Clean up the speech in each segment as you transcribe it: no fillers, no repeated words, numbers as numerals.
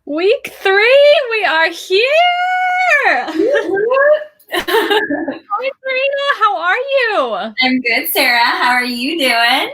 Week 3, we are here. Hi, Serena. How are you? I'm good, Sarah. How are you doing?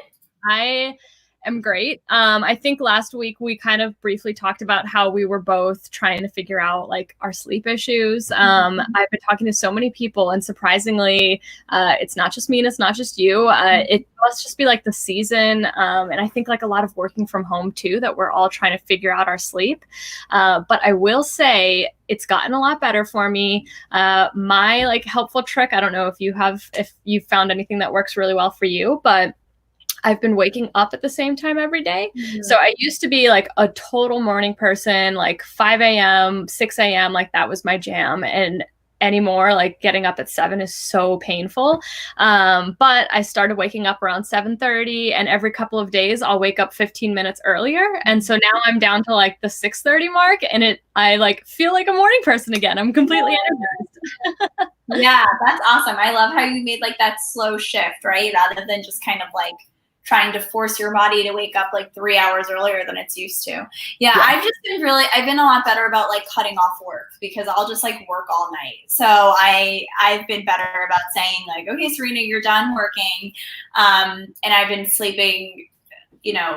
I am great. I think last week we kind of briefly talked about how we were both trying to figure out like our sleep issues. I've been talking to so many people, and surprisingly, it's not just me and it's not just you. It must just be like the season, and I think like a lot of working from home too, that we're all trying to figure out our sleep. But I will say it's gotten a lot better for me. My like helpful trick, I don't know if you found anything that works really well for you, but I've been waking up at the same time every day. Mm-hmm. So I used to be like a total morning person, like 5 a.m., 6 a.m., like that was my jam. And anymore, like getting up at 7 is so painful. But I started waking up around 7:30, and every couple of days I'll wake up 15 minutes earlier. And so now I'm down to like the 6:30 mark, and I like feel like a morning person again. I'm completely energized. Yeah, that's awesome. I love how you made like that slow shift, right? Rather than just kind of like trying to force your body to wake up like 3 hours earlier than it's used to. Yeah, I've been a lot better about like cutting off work because I'll just like work all night. So I've been better about saying like, okay, Serena, you're done working. And I've been sleeping,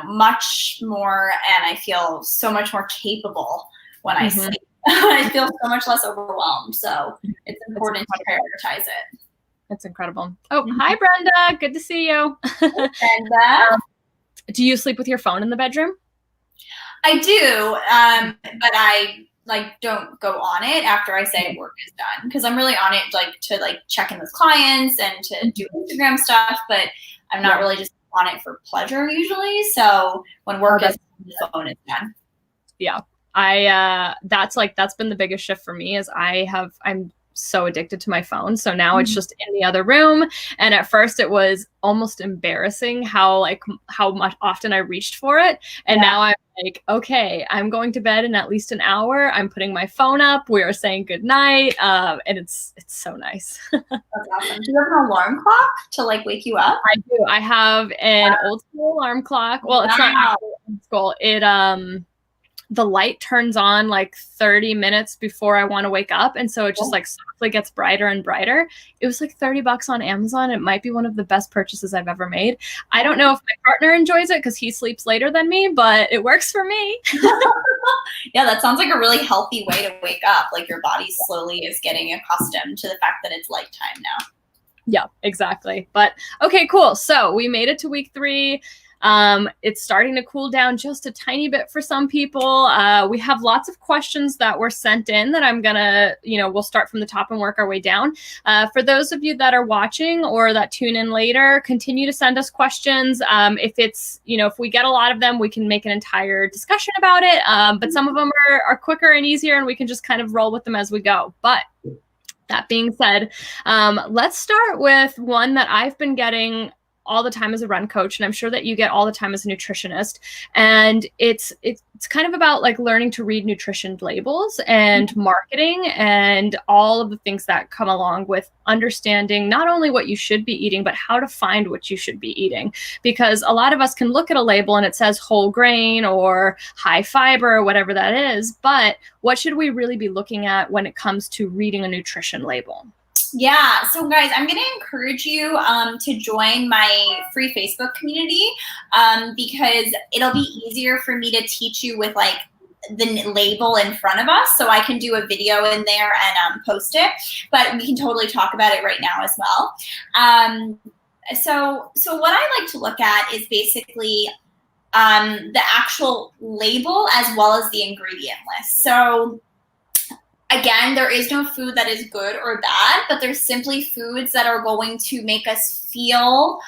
much more, and I feel so much more capable when I sleep. I feel so much less overwhelmed. So it's important to prioritize it. It's incredible. Oh, hi, Brenda. Good to see you. Brenda. Do you sleep with your phone in the bedroom? I do, but I like don't go on it after I say work is done because I'm really on it like to like check in with clients and to do Instagram stuff, but I'm not really just on it for pleasure usually. So when work is done, the phone is done. Yeah. That's been the biggest shift for me is I'm so addicted to my phone. So now it's just in the other room. And at first it was almost embarrassing how much often I reached for it. And now I'm like, okay, I'm going to bed in at least an hour. I'm putting my phone up. We are saying good night. And it's so nice. That's awesome. Do you have an alarm clock to like wake you up? I do. I have an old school alarm clock. Well, it's not old school. The light turns on like 30 minutes before I want to wake up. And so it just like softly gets brighter and brighter. It was like $30 on Amazon. It might be one of the best purchases I've ever made. I don't know if my partner enjoys it because he sleeps later than me, but it works for me. Yeah, that sounds like a really healthy way to wake up. Like your body slowly is getting accustomed to the fact that it's light time now. Yeah, exactly. But okay, cool. So we made it to week 3. It's starting to cool down just a tiny bit for some people. We have lots of questions that were sent in that I'm gonna, we'll start from the top and work our way down. For those of you that are watching or that tune in later, continue to send us questions. If we get a lot of them, we can make an entire discussion about it. But some of them are quicker and easier, and we can just kind of roll with them as we go. But that being said, let's start with one that I've been getting all the time as a run coach, and I'm sure that you get all the time as a nutritionist. And it's kind of about like learning to read nutrition labels and marketing and all of the things that come along with understanding not only what you should be eating, but how to find what you should be eating. Because a lot of us can look at a label and it says whole grain or high fiber or whatever that is, but what should we really be looking at when it comes to reading a nutrition label? Yeah. So guys, I'm going to encourage you to join my free Facebook community because it'll be easier for me to teach you with like the label in front of us. So I can do a video in there and post it, but we can totally talk about it right now as well. So what I like to look at is basically the actual label as well as the ingredient list. So again, there is no food that is good or bad, but there's simply foods that are going to make us feel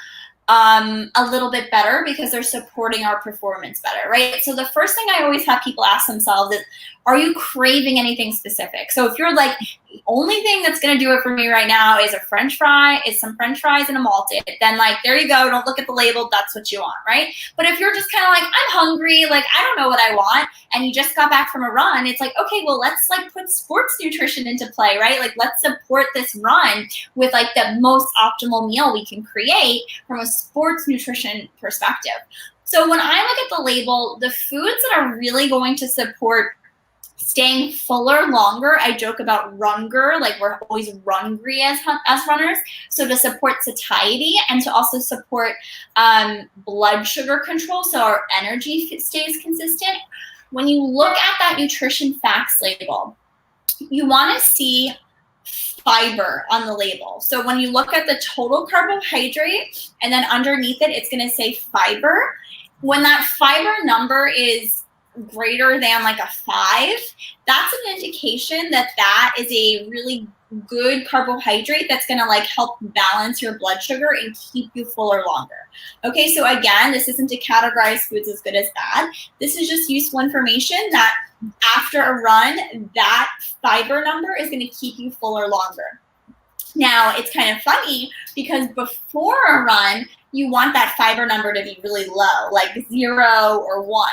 a little bit better because they're supporting our performance better, right? So the first thing I always have people ask themselves is, are you craving anything specific? So if you're like, the only thing that's going to do it for me right now is some french fries and a malted, then like, there you go. Don't look at the label. That's what you want, right? But if you're just kind of like, I'm hungry, like, I don't know what I want, and you just got back from a run, it's like, okay, well, let's like put sports nutrition into play, right? Like, let's support this run with like the most optimal meal we can create from a sports nutrition perspective. So when I look at the label, the foods that are really going to support staying fuller longer. I joke about runger, like we're always rungry as runners. So to support satiety and to also support blood sugar control, so our energy stays consistent. When you look at that nutrition facts label, you want to see fiber on the label. So when you look at the total carbohydrate and then underneath it, it's going to say fiber. When that fiber number is greater than like a 5, that's an indication that that is a really good carbohydrate that's going to like help balance your blood sugar and keep you fuller longer. Okay, so again, this isn't to categorize foods as good as bad. This is just useful information that after a run, that fiber number is going to keep you fuller longer. Now, it's kind of funny because before a run, you want that fiber number to be really low, like 0 or 1,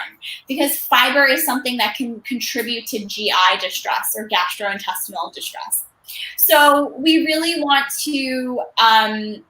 because fiber is something that can contribute to GI distress or gastrointestinal distress. So we really want to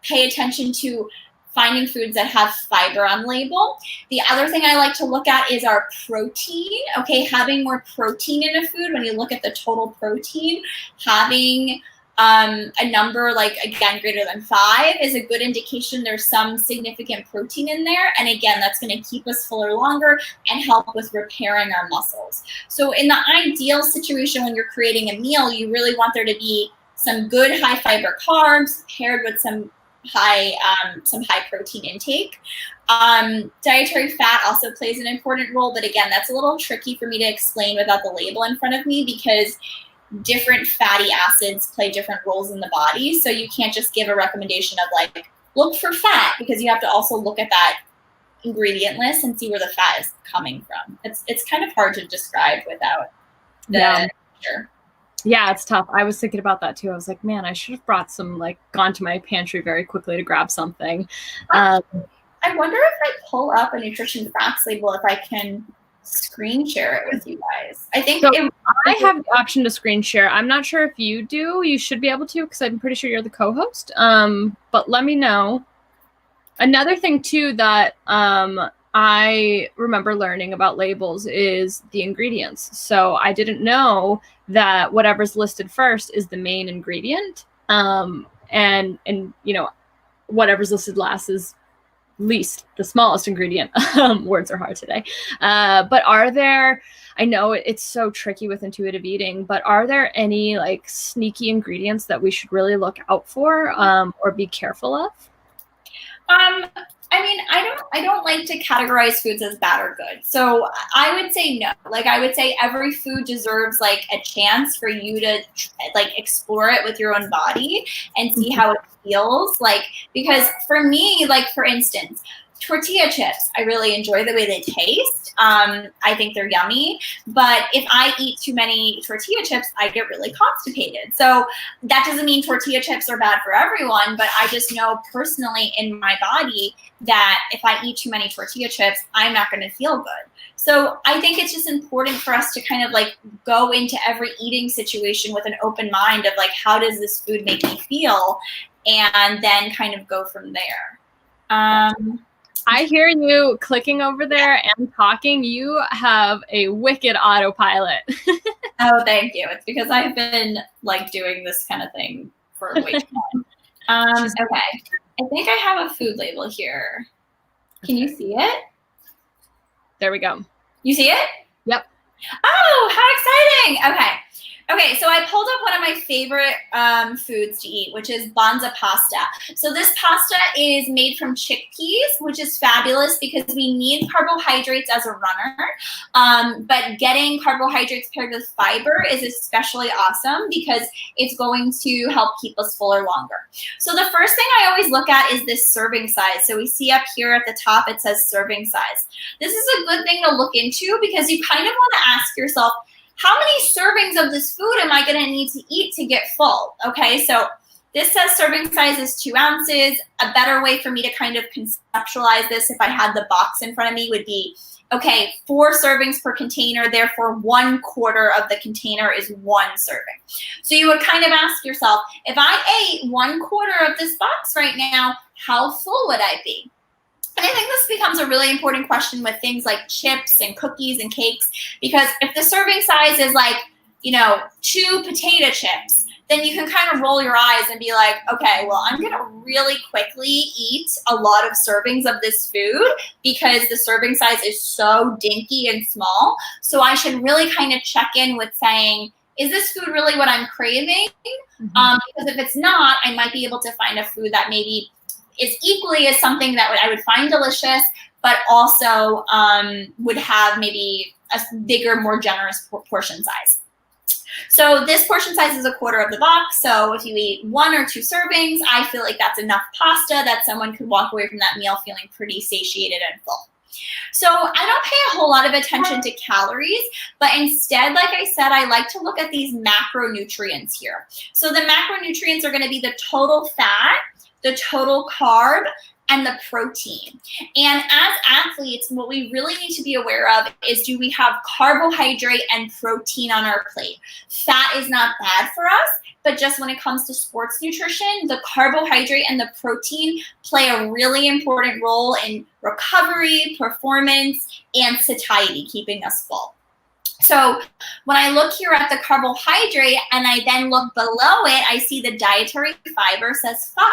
pay attention to finding foods that have fiber on the label. The other thing I like to look at is our protein. Okay, having more protein in a food, when you look at the total protein, having a number like, again, greater than 5 is a good indication there's some significant protein in there. And again, that's going to keep us fuller longer and help with repairing our muscles. So in the ideal situation when you're creating a meal, you really want there to be some good high fiber carbs paired with some high protein intake. Dietary fat also plays an important role, but again, that's a little tricky for me to explain without the label in front of me because different fatty acids play different roles in the body. So you can't just give a recommendation of like, look for fat, because you have to also look at that ingredient list and see where the fat is coming from. It's kind of hard to describe without the picture. Yeah, it's tough. I was thinking about that too. I was like, man, I should have brought some, like, gone to my pantry very quickly to grab something. I wonder if I pull up a nutrition facts label, if I can screen share it with you guys. I think so I have the option to screen share. I'm not sure if you do. You should be able to, because I'm pretty sure you're the co-host. But let me know. Another thing too that I remember learning about labels is the ingredients. So I didn't know that whatever's listed first is the main ingredient. And you know, whatever's listed last is least, the smallest ingredient. Words are hard today. But are there, I know it's so tricky with intuitive eating, but are there any like sneaky ingredients that we should really look out for or be careful of? I mean, I don't like to categorize foods as bad or good. So I would say no. Like, I would say every food deserves like a chance for you to like explore it with your own body and see how it feels. Like, because for me, like for instance, tortilla chips, I really enjoy the way they taste. I think they're yummy, but if I eat too many tortilla chips, I get really constipated. So that doesn't mean tortilla chips are bad for everyone, but I just know personally in my body that if I eat too many tortilla chips, I'm not going to feel good. So I think it's just important for us to kind of like go into every eating situation with an open mind of like, how does this food make me feel? And then kind of go from there. I hear you clicking over there and talking. You have a wicked autopilot. Oh, thank you. It's because I've been like doing this kind of thing for way too long. Okay. I think I have a food label here. Can you see it? There we go. You see it? Yep. Oh, how exciting. Okay. Okay, so I pulled up one of my favorite foods to eat, which is Banza pasta. So this pasta is made from chickpeas, which is fabulous because we need carbohydrates as a runner. But getting carbohydrates paired with fiber is especially awesome because it's going to help keep us fuller longer. So the first thing I always look at is this serving size. So we see up here at the top, it says serving size. This is a good thing to look into because you kind of want to ask yourself, how many servings of this food am I going to need to eat to get full? Okay, so this says serving size is 2 ounces. A better way for me to kind of conceptualize this if I had the box in front of me would be, okay, 4 servings per container, therefore 1/4 of the container is 1 serving. So you would kind of ask yourself, if I ate 1/4 of this box right now, how full would I be? And I think this becomes a really important question with things like chips and cookies and cakes, because if the serving size is like, 2 potato chips, then you can kind of roll your eyes and be like, okay, well, I'm going to really quickly eat a lot of servings of this food because the serving size is so dinky and small. So I should really kind of check in with saying, is this food really what I'm craving? Because if it's not, I might be able to find a food that maybe is equally as something that I would find delicious, but also would have maybe a bigger, more generous portion size. So this portion size is a quarter of the box. So if you eat 1 or 2 servings, I feel like that's enough pasta that someone could walk away from that meal feeling pretty satiated and full. So I don't pay a whole lot of attention to calories, but instead, like I said, I like to look at these macronutrients here. So the macronutrients are going to be the total fat, the total carb, and the protein. And as athletes, what we really need to be aware of is, do we have carbohydrate and protein on our plate? Fat is not bad for us, but just when it comes to sports nutrition, the carbohydrate and the protein play a really important role in recovery, performance, and satiety, keeping us full. So when I look here at the carbohydrate and I then look below it, I see the dietary fiber says 5.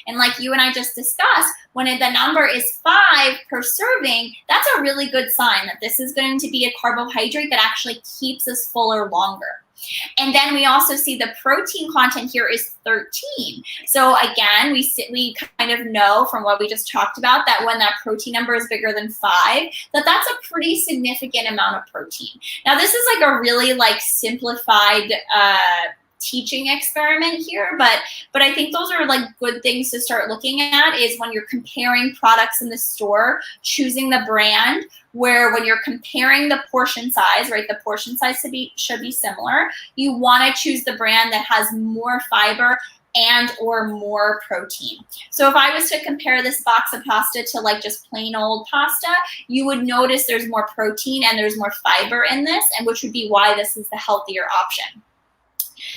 And like you and I just discussed, when the number is 5 per serving, that's a really good sign that this is going to be a carbohydrate that actually keeps us fuller longer. And then we also see the protein content here is 13. So again, we kind of know from what we just talked about that when that protein number is bigger than 5, that's a pretty significant amount of protein. Now, this is like a really simplified teaching experiment here, but I think those are like good things to start looking at, is when you're comparing products in the store, choosing the brand, where when you're comparing the portion size, right, the portion size should be similar. You want to choose the brand that has more fiber and or more protein. So if I was to compare this box of pasta to like just plain old pasta, you would notice there's more protein and there's more fiber in this, and which would be why this is the healthier option.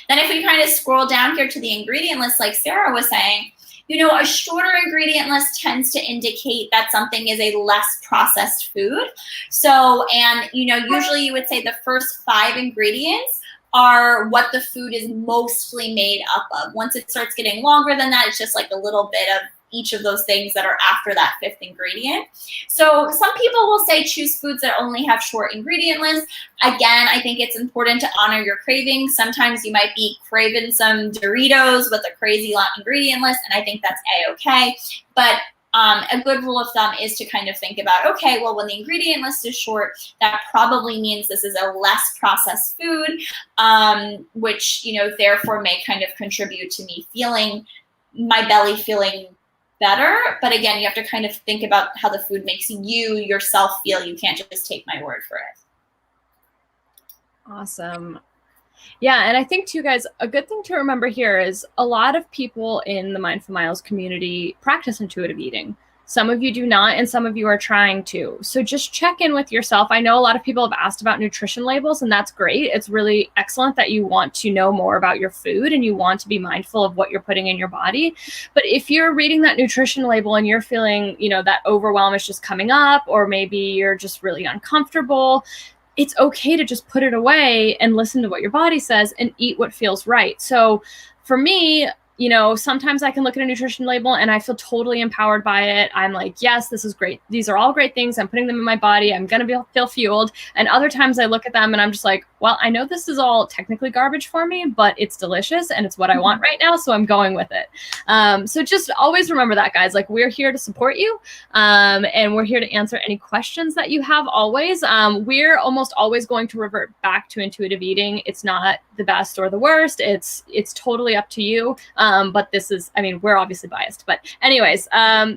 Then if we kind of scroll down here to the ingredient list, like Sarah was saying, a shorter ingredient list tends to indicate that something is a less processed food. So, and usually you would say the first 5 ingredients are what the food is mostly made up of. Once it starts getting longer than that, it's just like a little bit of each of those things that are after that 5th ingredient. So some people will say choose foods that only have short ingredient lists. Again, I think it's important to honor your cravings. Sometimes you might be craving some Doritos with a crazy long ingredient list, and I think that's a-okay. But a good rule of thumb is to kind of think about, okay, well, when the ingredient list is short, that probably means this is a less processed food, which, therefore may kind of contribute to me my belly feeling better. But again, you have to kind of think about how the food makes you yourself feel. You can't just take my word for it. Awesome. Yeah, and I think too, guys, a good thing to remember here is a lot of people in the Mindful Miles community practice intuitive eating. Some of you do not, and some of you are trying to. So just check in with yourself. I know a lot of people have asked about nutrition labels, and that's great. It's really excellent that you want to know more about your food and you want to be mindful of what you're putting in your body. But if you're reading that nutrition label and you're feeling, that overwhelm is just coming up, or maybe you're just really uncomfortable, it's okay to just put it away and listen to what your body says and eat what feels right. So for me, sometimes I can look at a nutrition label and I feel totally empowered by it. I'm like, yes, this is great. These are all great things. I'm putting them in my body. I'm going to feel fueled. And other times I look at them and I'm just like, well, I know this is all technically garbage for me, but it's delicious and it's what I want right now. So I'm going with it. So just always remember that, guys. Like, we're here to support you. And we're here to answer any questions that you have always. We're almost always going to revert back to intuitive eating. It's not the best or the worst. It's totally up to you. But this is, we're obviously biased, but anyways,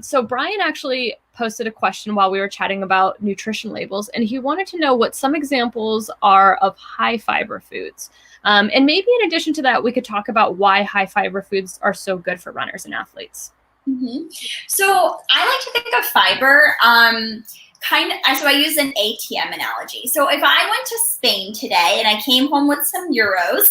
so Brian actually posted a question while we were chatting about nutrition labels, and he wanted to know what some examples are of high fiber foods. And maybe in addition to that, we could talk about why high fiber foods are so good for runners and athletes. Mm-hmm. So I like to think of fiber so I use an ATM analogy. So if I went to Spain today and I came home with some euros,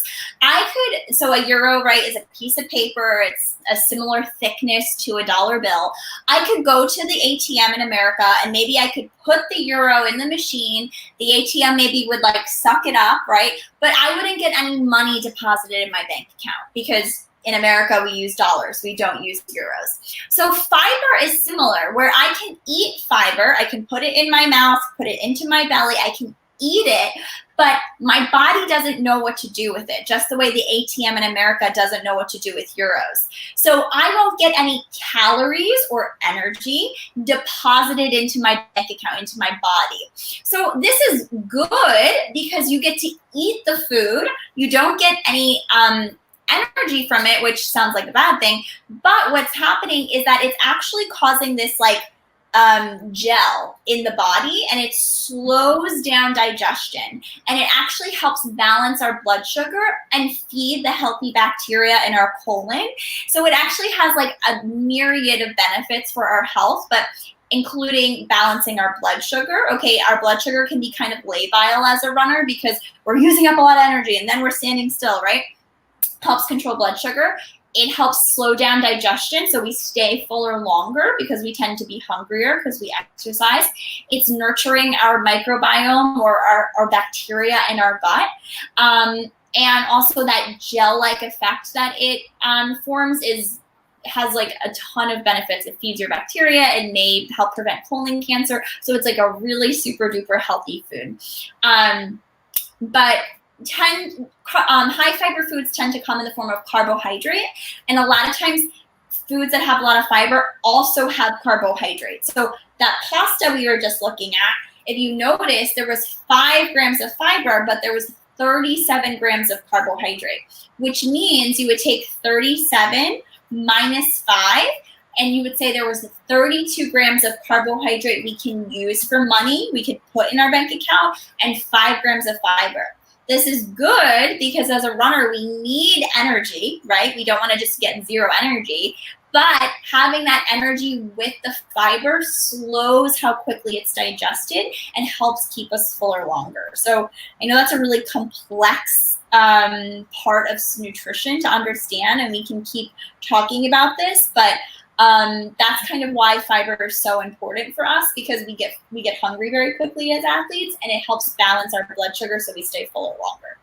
so a euro, right, is a piece of paper. It's a similar thickness to a dollar bill. I could go to the ATM in America and maybe I could put the euro in the machine. The ATM maybe would like suck it up, right? But I wouldn't get any money deposited in my bank account because in America, we use dollars. We don't use euros. So fiber is similar, where I can eat fiber. I can put it in my mouth, put it into my belly. I can eat it, but my body doesn't know what to do with it, just the way the ATM in America doesn't know what to do with euros. So I won't get any calories or energy deposited into my bank account, into my body. So this is good because you get to eat the food. You don't get any energy from it, which sounds like a bad thing, but what's happening is that it's actually causing this like gel in the body, and it slows down digestion, and it actually helps balance our blood sugar and feed the healthy bacteria in our colon. So it actually has like a myriad of benefits for our health, but including balancing our blood sugar. Okay, our blood sugar can be kind of labile as a runner because we're using up a lot of energy and then we're standing still, right? Helps control blood sugar. It helps slow down digestion, so we stay fuller longer because we tend to be hungrier because we exercise. It's nurturing our microbiome or our bacteria in our gut. And also that gel-like effect that it forms has like a ton of benefits. It feeds your bacteria. It may help prevent colon cancer. So it's like a really super duper healthy food. But high fiber foods tend to come in the form of carbohydrate, and a lot of times foods that have a lot of fiber also have carbohydrates. So that pasta we were just looking at, if you notice, there was 5 grams of fiber, but there was 37 grams of carbohydrate, which means you would take 37 minus 5, and you would say there was 32 grams of carbohydrate we can use for money, we could put in our bank account, and 5 grams of fiber. This is good because as a runner, we need energy, right? We don't want to just get zero energy, but having that energy with the fiber slows how quickly it's digested and helps keep us fuller longer. So I know that's a really complex part of nutrition to understand, and we can keep talking about this, but that's kind of why fiber is so important for us, because we get hungry very quickly as athletes, and it helps balance our blood sugar so we stay fuller longer.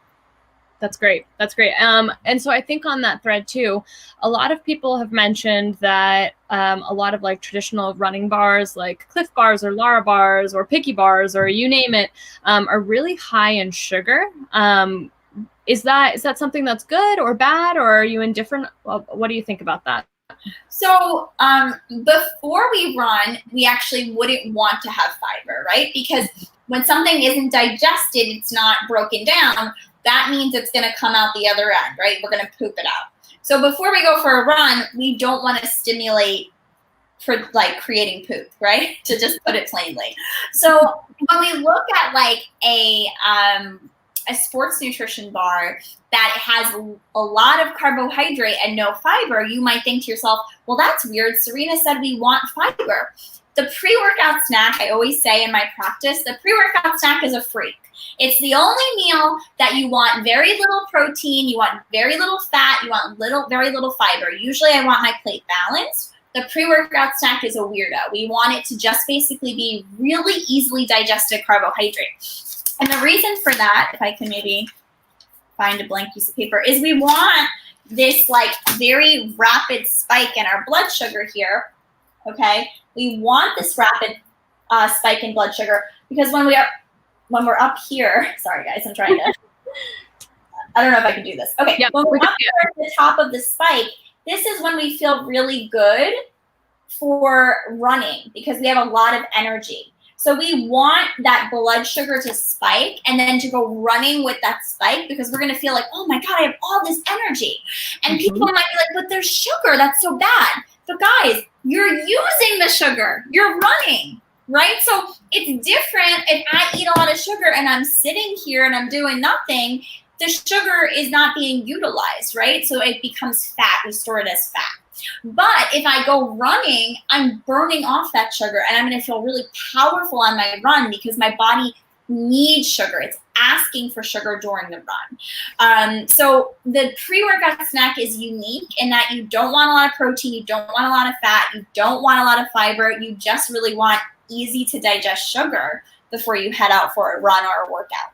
That's great. That's great. And so I think on that thread too, a lot of people have mentioned that a lot of like traditional running bars, like Cliff bars or Lara bars or Picky bars or you name it, are really high in sugar. Is that something that's good or bad, or are you indifferent? What do you think about that? So before we run, we actually wouldn't want to have fiber, right? Because when something isn't digested, it's not broken down. That means it's going to come out the other end, right? We're going to poop it out. So before we go for a run, we don't want to stimulate for like creating poop, right? To just put it plainly. So when we look at like a sports nutrition bar that has a lot of carbohydrate and no fiber, you might think to yourself, well, that's weird. Serena said we want fiber. The pre-workout snack, I always say in my practice, the pre-workout snack is a freak. It's the only meal that you want very little protein, you want very little fat, you want very little fiber. Usually I want my plate balanced. The pre-workout snack is a weirdo. We want it to just basically be really easily digested carbohydrate. And the reason for that, if I can maybe find a blank piece of paper, is we want this like very rapid spike in our blood sugar here, okay? We want this rapid spike in blood sugar because when we're up here, sorry guys, I'm trying to, I don't know if I can do this. Okay, yeah, when we're up here at the top of the spike, this is when we feel really good for running because we have a lot of energy. So we want that blood sugar to spike and then to go running with that spike because we're going to feel like, oh my God, I have all this energy. And people might be like, but there's sugar. That's so bad. But guys, you're using the sugar. You're running, right? So it's different if I eat a lot of sugar and I'm sitting here and I'm doing nothing. The sugar is not being utilized, right? So it becomes fat. We store it as fat. But if I go running, I'm burning off that sugar and I'm going to feel really powerful on my run because my body needs sugar. It's asking for sugar during the run. So the pre-workout snack is unique in that you don't want a lot of protein, you don't want a lot of fat, you don't want a lot of fiber, you just really want easy to digest sugar before you head out for a run or a workout.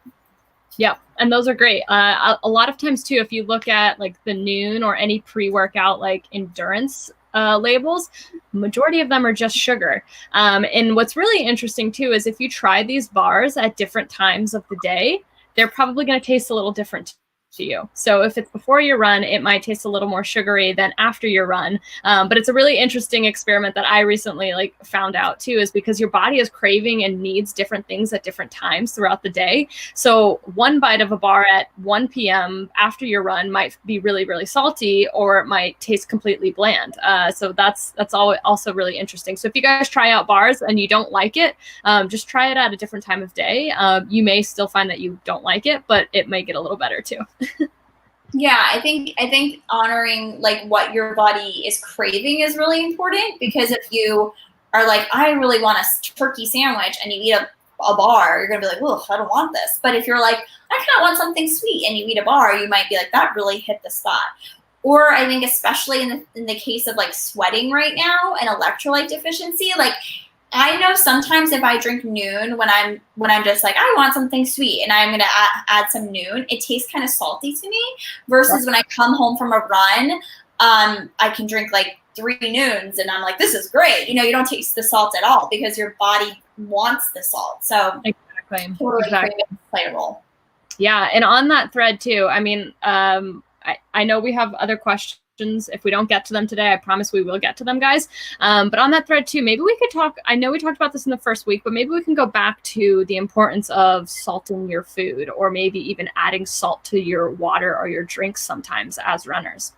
Yeah, and those are great. A lot of times too, if you look at like the Noon or any pre-workout like endurance labels, majority of them are just sugar. And what's really interesting too is if you try these bars at different times of the day, they're probably going to taste a little different to you. So if it's before your run, it might taste a little more sugary than after your run. But it's a really interesting experiment that I recently like found out too, is because your body is craving and needs different things at different times throughout the day. So one bite of a bar at 1 p.m. after your run might be really, really salty, or it might taste completely bland. So that's also really interesting. So if you guys try out bars and you don't like it, just try it at a different time of day. You may still find that you don't like it, but it may get a little better too. Yeah, I think honoring like what your body is craving is really important, because if you are like, I really want a turkey sandwich, and you eat a bar, you're gonna be like, well, I don't want this. But if you're like, I kind of want something sweet, and you eat a bar, you might be like, that really hit the spot. Or I think especially in the case of like sweating right now and electrolyte deficiency, like I know sometimes if I drink Noon when I'm just like, I want something sweet and I'm going to add some Noon, it tastes kind of salty to me, versus when I come home from a run, I can drink like 3 Noons and I'm like, this is great. You don't taste the salt at all because your body wants the salt. So exactly. Totally play a role. Yeah. And on that thread too, I mean, I know we have other questions. If we don't get to them today, I promise we will get to them, guys. But on that thread too, maybe we could talk, I know we talked about this in the first week, but maybe we can go back to the importance of salting your food, or maybe even adding salt to your water or your drinks sometimes as runners.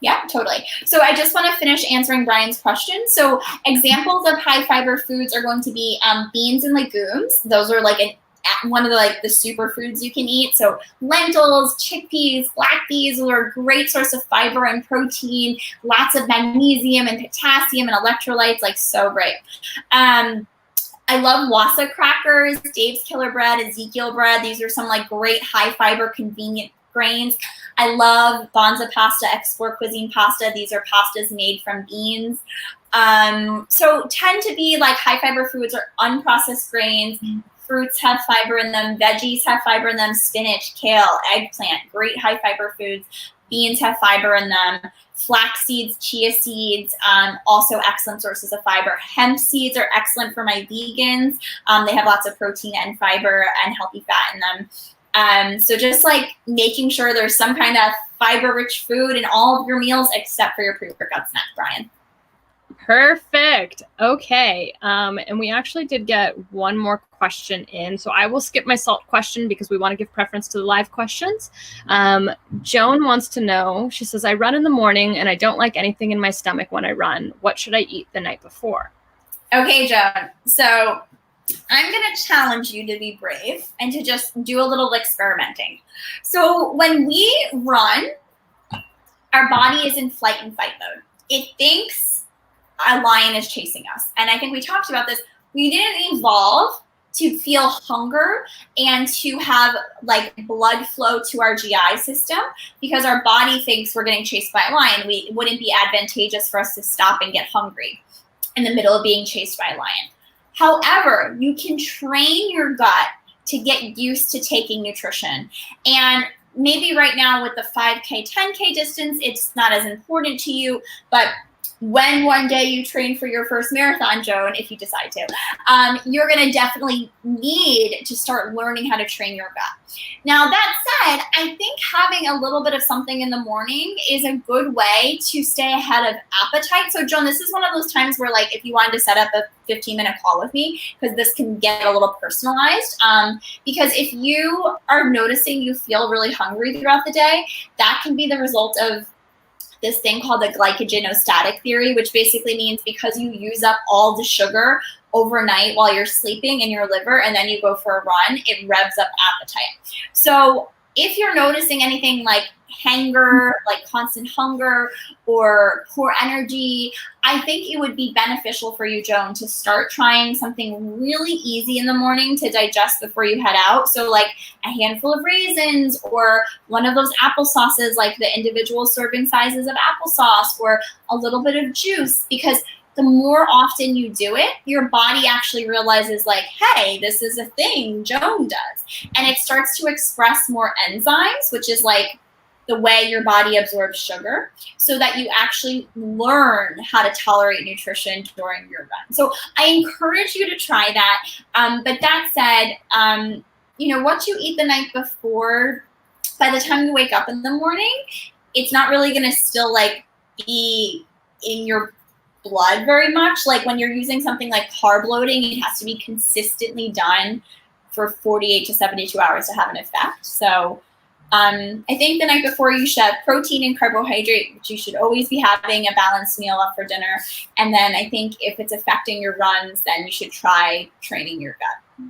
Yeah, totally. So I just want to finish answering Brian's question. So examples of high fiber foods are going to be beans and legumes. Those are like one of the superfoods you can eat. So lentils, chickpeas, black beans are a great source of fiber and protein, lots of magnesium and potassium and electrolytes, like so great. I love Wasa crackers, Dave's Killer Bread, Ezekiel bread. These are some like great high fiber, convenient grains. I love Banza pasta, Export Cuisine pasta. These are pastas made from beans. So tend to be like high fiber foods or unprocessed grains. Fruits have fiber in them. Veggies have fiber in them. Spinach, kale, eggplant, great high fiber foods. Beans have fiber in them. Flax seeds, chia seeds, also excellent sources of fiber. Hemp seeds are excellent for my vegans. They have lots of protein and fiber and healthy fat in them. So just like making sure there's some kind of fiber-rich food in all of your meals except for your pre-workout snack, Brian. Perfect. Okay. And we actually did get one more question in. So I will skip my salt question because we want to give preference to the live questions. Joan wants to know, she says, I run in the morning and I don't like anything in my stomach when I run. What should I eat the night before? Okay, Joan. So I'm going to challenge you to be brave and to just do a little experimenting. So when we run, our body is in flight and fight mode. It thinks a lion is chasing us. And I think we talked about this. We didn't evolve to feel hunger and to have like blood flow to our GI system because our body thinks we're getting chased by a lion. It wouldn't be advantageous for us to stop and get hungry in the middle of being chased by a lion. However, you can train your gut to get used to taking nutrition. And maybe right now with the 5K, 10K distance, it's not as important to you, but when one day you train for your first marathon, Joan, if you decide to, you're going to definitely need to start learning how to train your gut. Now, that said, I think having a little bit of something in the morning is a good way to stay ahead of appetite. So, Joan, this is one of those times where, like, if you wanted to set up a 15-minute call with me, because this can get a little personalized, because if you are noticing you feel really hungry throughout the day, that can be the result of this thing called the glycogenostatic theory, which basically means because you use up all the sugar overnight while you're sleeping in your liver and then you go for a run, it revs up appetite. So if you're noticing anything like hanger, like constant hunger or poor energy, I think it would be beneficial for you, Joan, to start trying something really easy in the morning to digest before you head out. So like a handful of raisins or one of those applesauces, like the individual serving sizes of applesauce, or a little bit of juice, because the more often you do it, your body actually realizes like, hey, this is a thing Joan does. And it starts to express more enzymes, which is like the way your body absorbs sugar, so that you actually learn how to tolerate nutrition during your run. So I encourage you to try that. But that said, what you eat the night before, by the time you wake up in the morning, it's not really going to still like be in your blood very much. Like when you're using something like carb loading, it has to be consistently done for 48 to 72 hours to have an effect. So I think the night before you should have protein and carbohydrate, which you should always be having a balanced meal up for dinner. And then I think if it's affecting your runs, then you should try training your gut.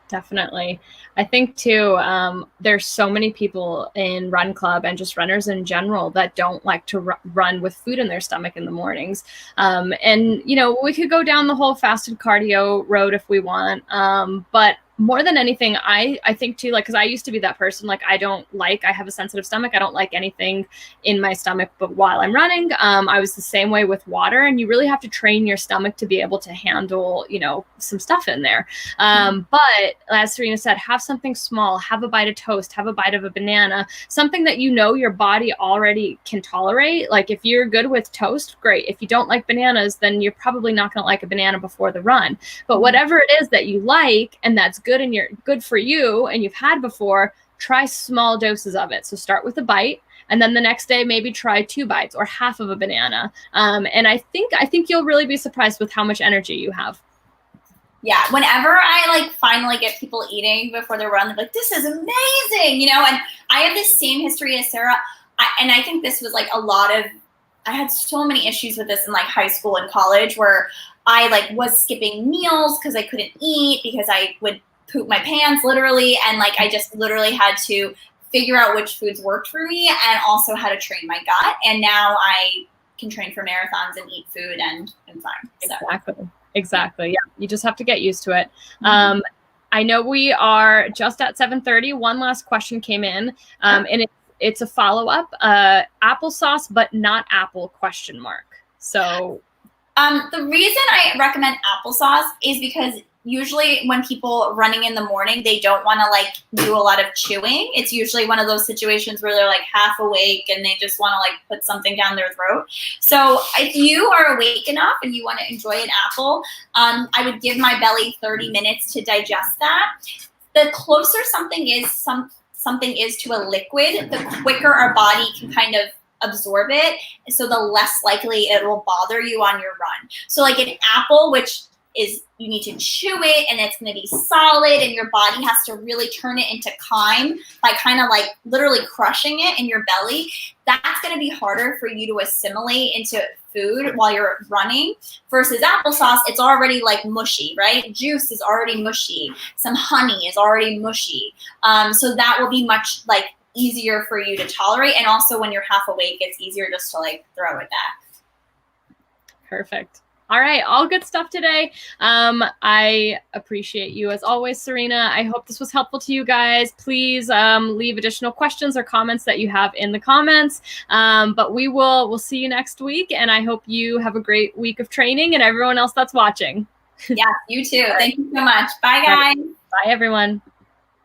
Definitely. I think too, there's so many people in Run Club and just runners in general that don't like to run with food in their stomach in the mornings. And, we could go down the whole fasted cardio road if we want. But more than anything, I think too, like, because I used to be that person, like, I have a sensitive stomach. I don't like anything in my stomach, but while I'm running, I was the same way with water, and you really have to train your stomach to be able to handle, some stuff in there. But as Serena said, have something small, have a bite of toast, have a bite of a banana, something that your body already can tolerate. Like if you're good with toast, great. If you don't like bananas, then you're probably not going to like a banana before the run. But whatever it is that you like and that's good and you're good for you and you've had before, try small doses of it. So start with a bite, and then the next day maybe try 2 bites or half of a banana. And I think you'll really be surprised with how much energy you have. Yeah, whenever I finally get people eating before the run, they're like, "This is amazing," And I have the same history as Sarah, and I think this was I had so many issues with this in high school and college, where I was skipping meals because I couldn't eat because I would poop my pants literally, and I just literally had to figure out which foods worked for me and also how to train my gut. And now I can train for marathons and eat food and I'm fine. So. Exactly. Yeah. You just have to get used to it. Mm-hmm. I know we are just at 7:30. One last question came in, and it's a follow-up, applesauce, but not apple ? So the reason I recommend applesauce is because usually when people running in the morning, they don't want to do a lot of chewing. It's usually one of those situations where they're half awake and they just want to put something down their throat. So if you are awake enough and you want to enjoy an apple, I would give my belly 30 minutes to digest that. The closer something is to a liquid, the quicker our body can kind of absorb it. So the less likely it will bother you on your run. So an apple, which is you need to chew it and it's going to be solid and your body has to really turn it into chyme by kind of literally crushing it in your belly. That's going to be harder for you to assimilate into food while you're running versus applesauce. It's already mushy, right? Juice is already mushy. Some honey is already mushy. So that will be much easier for you to tolerate. And also when you're half awake, it's easier just to throw it back. Perfect. All right. All good stuff today. I appreciate you as always, Serena. I hope this was helpful to you guys. Please leave additional questions or comments that you have in the comments. But we'll see you next week. And I hope you have a great week of training and everyone else that's watching. Yeah, you too. Thank you so much. Bye, guys. Bye, everyone.